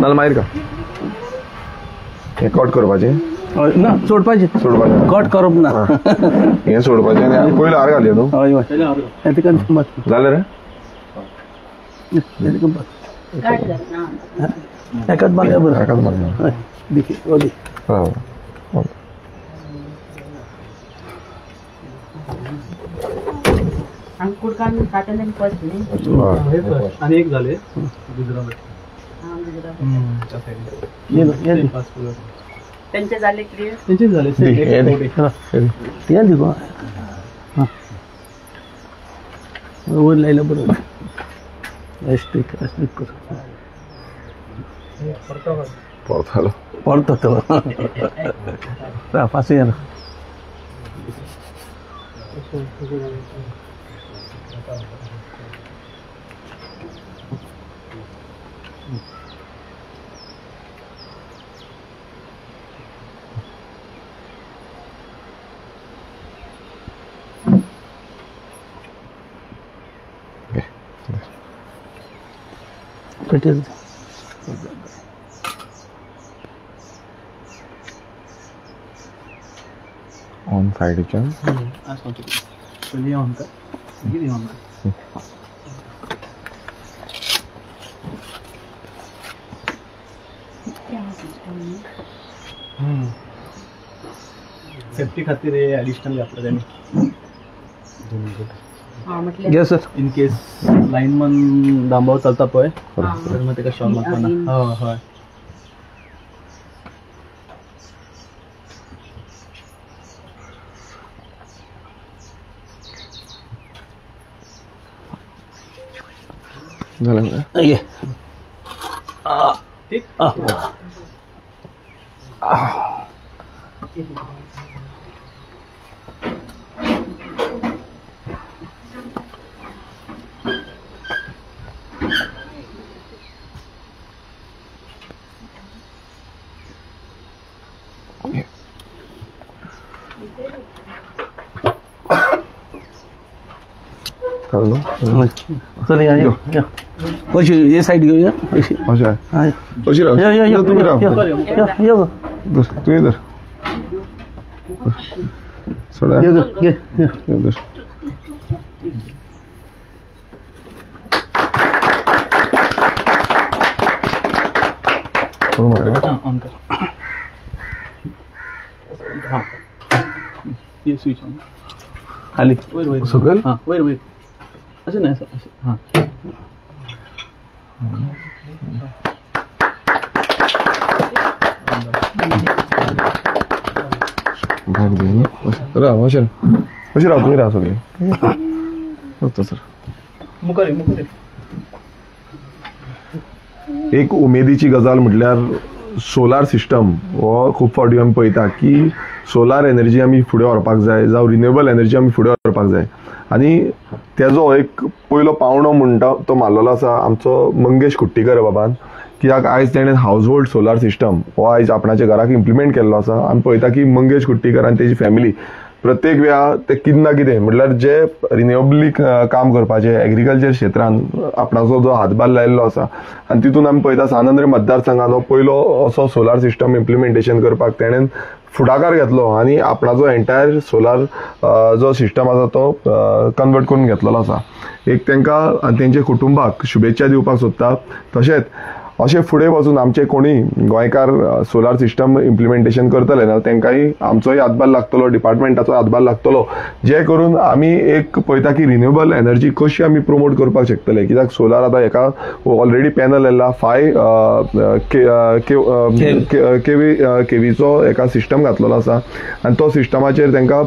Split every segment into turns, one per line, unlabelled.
नाल्यार मागीर का हें कट करपाचें
ना सोडपाचें कट करप ना
हें सोडपाचें आनी पयलीं हार घालया न्हू
हय
जालें रे
एकाच मारल्या बरं
एकाच मारया
आणि एक झाले
त्यांचे झाले क्लिअर
त्यांचे झाले
वर लायलं बरोबर
portalo
portatelo passa yana
on side can
safety खातीर ॲडिशनल घातलं त्यांनी
yes sir
in case lineman डांबावर चलता पळय तर मग तेका शॉक लागता ना हय
झालं
ये
ठीक
चल या अशी ये साईड घेऊया अशी
अशा अशी राहा तुम्ही राहा तुम्ही तर सोडा
ऑन कर हां ये स्विच ऑन खाली वर
सगळं
हां वर असं नाही असं हां
राहा अशी राहा तुम्ही राहा सगळे सर
मुखारी
एक उमेदीची गजाल म्हटल्यार सोलार सिस्टम हो खूब फावटी आमी पळयता की सोलार एनर्जी आमी फुडें व्हरपाक जाय जावं रिन्युएबल एनर्जी आमी फुडें व्हरपाक जाय आनी तेजो एक पयलो पावंडो म्हणटा तो मारलेलो आसा आमचो मंगेश कुट्टीकर बाबान कित्याक आयज तेणें हावज होल्ड सोलार सिस्टम हो आयज आपणाच्या घराक इम्प्लिमेंट केल्लो आसा आमी पळयता की मंगेश कुट्टीकर आनी तेजी फॅमिली प्रत्येक वेळा ते कितें ना कितें म्हटल्यार जे रिन्युएबली काम करपाचे एग्रीकल्चर क्षेत्रांत आपणाचो जो हातभार लायिल्लो आसा आनी तितून आमी पळयता सानंद्रे मतदारसंघान हो पयलो असो सोलार सिस्टम इम्प्लिमेंटेशन करपाक तेणें फुडाकार घेतलो आनी आपणाचो एंटायर सोलार जो सिस्टम आसा तो कन्वर्ट करून घेतलेलो आसा एक तांकां आनी तेंच्या कुटुंबाक शुभेच्छा दिवपाक सोदता तशेंच अशें फुडें वचून आमचे कोणी गोंयकार सोलार सिस्टम इम्प्लिमेंटेशन करतले ना तांकांय आमचोय हातभार लागतलो डिपार्टमेंटाचो हातभार लागतलो जे करून आमी एक पळयता की रिन्युएबल एनर्जी कशी आमी प्रमोट करपाक शकतले कित्याक सोलार आतां एका ऑलरेडी पॅनल येयला 5 केवीचो एका सिस्टम घातलेलो आसा आनी तो सिस्टमाचेर तांकां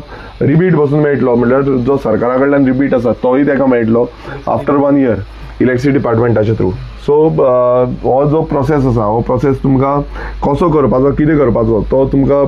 रिबीट बसून मेळटलो म्हटल्यार जो सरकारा कडल्यान रिबीट आसा तोय ताका मेळटलो आफ्टर 1 year इलेक्ट्रिसिटी डिपार्टमेंटाच्या थ्रू सो हो जो प्रोसेस आसा हो प्रोसेस तुमकां कसो करपाचो कितें करपाचो तो तुमकां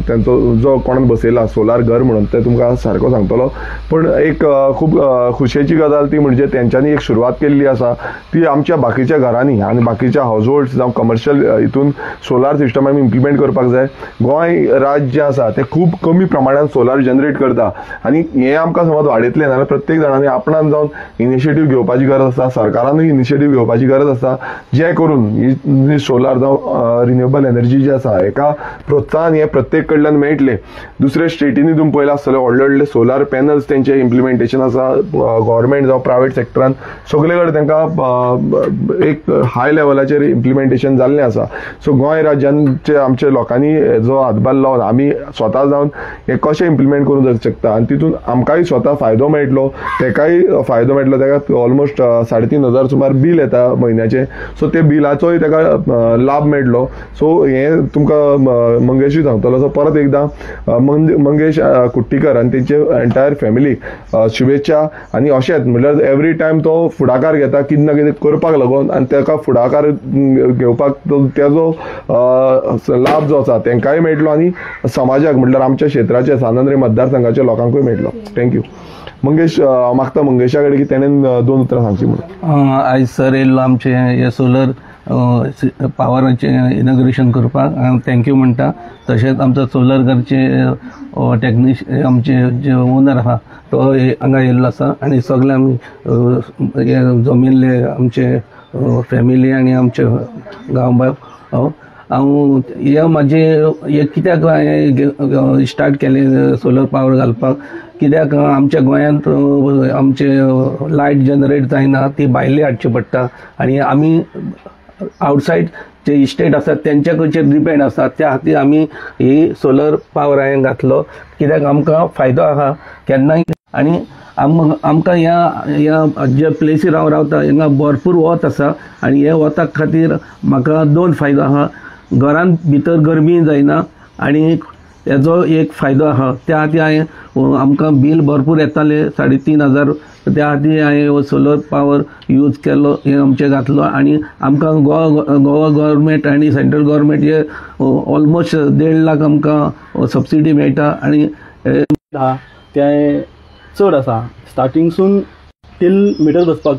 तेंचो जो कोणान बसयला सोलार घर म्हणून ते तुमकां सारको सांगतलो पण एक खूब खुशेची गजाल ती म्हणजे तेंच्यांनी एक सुरवात केल्ली आसा ती आमच्या बाकीच्या घरांनी आनी बाकीच्या हावज होल्ड्स जावं कमर्शियल हितून सोलार सिस्टम आमी इम्प्लिमेंट करपाक जाय गोंय राज्य जे आसा ते खूब कमी प्रमाणात सोलार जनरेट करता आनी हें आमकां समज वाडयतलें जाल्यार प्रत्येक जाणांनी आपणान जावन इनिशिएटीव घेवपाची गरज आसा सरकारानूय इनिशिएटीव घेवपाची गरज आसा, जे करून ही सोलार जावं रिन्युएबल एनर्जी जी आसा हेका प्रोत्साहन हे प्रत्येक कडल्यान मेळटले. दुसरे स्टेटींनी तुमी पळयला आसतले व्हडले व्हडले सोलार पॅनल्स तेंचे इम्प्लिमेंटेशन आसा, गव्हर्मेंट जावं प्रायवेट सेक्टरान सगळे कडेन तांकां एक हाय लेवलाचेर इम्प्लिमेंटेशन जाल्लें आसा. सो गोंय राज्याचे आमच्या लोकांनी जो हातभार लावन आमी स्वता जावन हे कशें इम्प्लिमेंट करूंक शकता आनी तितून आमकांय स्वता फायदो मेळटलो, तेकाय फायदो मेळटलो. तेका ऑलमोस्ट 3,500 सुमार बील येता म्हयन्याचे. सो ते बिलाचोय तेका लाभ मेळटलो. सो हे तुमकां मंगेशूय सांगतलो. सो परत एकदां मंगेश कुट्टीकर आनी तेंचे एंटायर फॅमिलीक शुभेच्छा. आनी अशेंच म्हणल्यार एवरी टायम तो फुडाकार घेता कितें ना कितें करपाक लागून आनी तेका फुडाकार घेवपाक तेजो लाभ जो आसा तेंकाय मेळटलो आनी समाजाक म्हणल्यार आमच्या क्षेत्राचे सानंद्री मतदारसंघाच्या लोकांकूय मेळटलो. थँक्यू. मंगेश मागता मंगेशा कडेन की तेणेन 2 उतरां सांगची म्हणून.
आयज सर येयल्लो आमचे हे सोलर पावराचे इनॉग्रेशन करपाक थँक्यू म्हणटा. तशेंच आमचो सोलर घरचे आमचे जे ओनर आहा तो हांगा येयल्लो आसा आनी सगळे आमी जमिल्ले आमचे फॅमिली आनी आमचे गांवबाब. हांव हे म्हाजे हे कित्याक हांवें स्टार्ट केलें सोलर पावर घालपाक, कित्याक आमच्या गोंयांत आमचे लायट जनरेट जायना, ती भायली हाडची पडटा आनी आमी आवटसायड जे इस्टेट आसात तेंच्या कडचेर डिपेंड आसात. त्या खातीर आमी ही सोलर पावर हांवें घातलो कित्याक आमकां फायदो आहा केन्नाय. आनी आमकां ह्या जे प्लेसीर हांव रावता हिंगा भरपूर वत आसा आनी हे वता खातीर म्हाका 2 फायदो आहा. घरान भितर गरमी जायना आनी हेजो एक फायदो आहा. त्या खातीर हांवें आमकां बील भरपूर येताले 3,500. त्या खातीर हांवें सोलर पावर यूज केलो, हे आमचे घातलो आनी आमकां गोवा गव्हर्मेंट आनी सेंट्रल गव्हर्मेंट हे ऑलमोस्ट 1.5 लाख आमकां सबसिडी मेळटा. आनी
ते चड आसा स्टार्टिंगसून टील मिडल बसपाक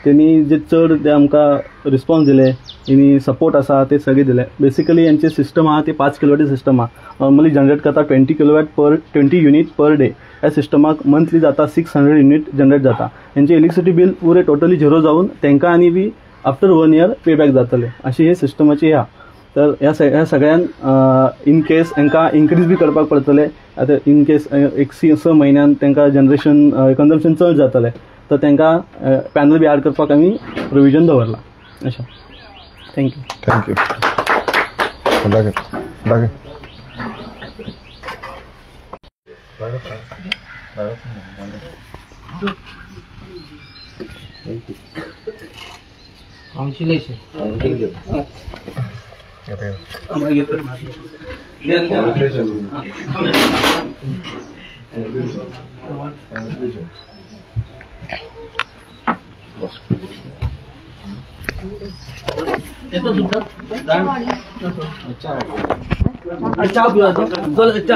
तेणी जे चड ते आमकां रिस्पॉन्स दिले, तेणी सपोर्ट आसा ते सगळे दिले. बेसिकली यांचे सिस्टम आहा ते 5 किलोवॅट सिस्टम आहा. नॉर्मली जनरेट करता 20 किलोवॅट पर 20 युनिट पर डे. ह्या सिस्टमाक मंथली जाता 600 युनिट जनरेट जाता. यांचे इलेक्ट्रिसिटी बील पुरे टोटली 0 जावन तांकां आनी बी आफ्टर 1 इयर पेबॅक जातले अशी हे सिस्टमाची आहा. तर ह्या सगळ्यान इन केस तांकां इन्क्रीज बी करपाक पडटले. आतां इन केस 6 म्हयन्यान तांकां जनरेशन कन्जम्पशन चड जातलें तर तांकां पॅनल बी ॲड करपाक आमी प्रोविजन दवरला. अशें. थँक्यू.
थँक्यू.
अच्छा